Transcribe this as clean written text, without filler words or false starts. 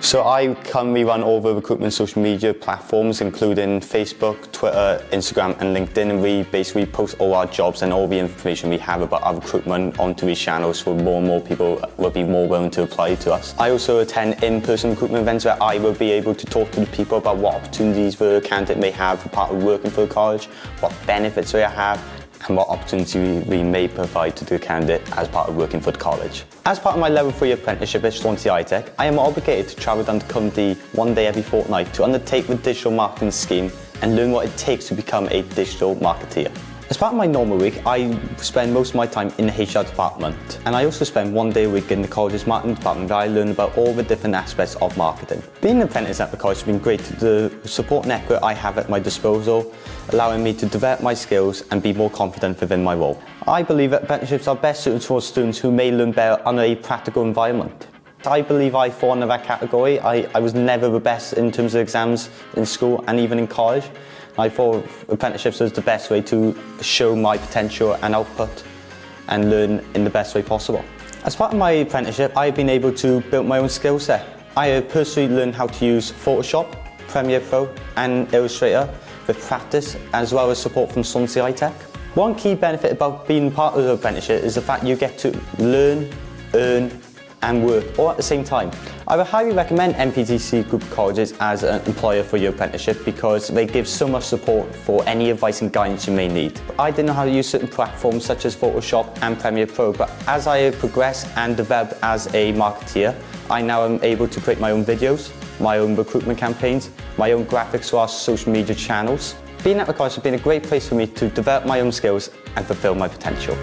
So I currently run all the recruitment social media platforms, including Facebook, Twitter, Instagram and LinkedIn, and we basically post all our jobs and all the information we have about our recruitment onto these channels so more and more people will be more willing to apply to us. I also attend in-person recruitment events where I will be able to talk to the people about what opportunities the candidate may have for part of working for a college, what benefits they have, and what opportunity we may provide to the candidate as part of working for the college. As part of my level 3 apprenticeship at Prentisiaethau, I am obligated to travel down to Cwrdd one day every fortnight to undertake the digital marketing scheme and learn what it takes to become a digital marketeer. As part of my normal week, I spend most of my time in the HR department, and I also spend one day a week in the college's marketing department where I learn about all the different aspects of marketing. Being an apprentice at the college has been great. The support network I have at my disposal, allowing me to develop my skills and be more confident within my role. I believe that apprenticeships are best suited for students who may learn better under a practical environment. I believe I fall into that category. I was never the best in terms of exams in school and even in college. I thought apprenticeships was the best way to show my potential and output and learn in the best way possible. As part of my apprenticeship, I've been able to build my own skill set. I have personally learned how to use Photoshop, Premiere Pro and Illustrator with practice as well as support from Prentisiaethau. One key benefit about being part of the apprenticeship is the fact you get to learn, earn and work all at the same time. I would highly recommend NPTC Group Colleges as an employer for your apprenticeship because they give so much support for any advice and guidance you may need. I didn't know how to use certain platforms such as Photoshop and Premiere Pro, but as I have progressed and developed as a marketeer, I now am able to create my own videos, my own recruitment campaigns, my own graphics for our social media channels. Being at the college has been a great place for me to develop my own skills and fulfill my potential.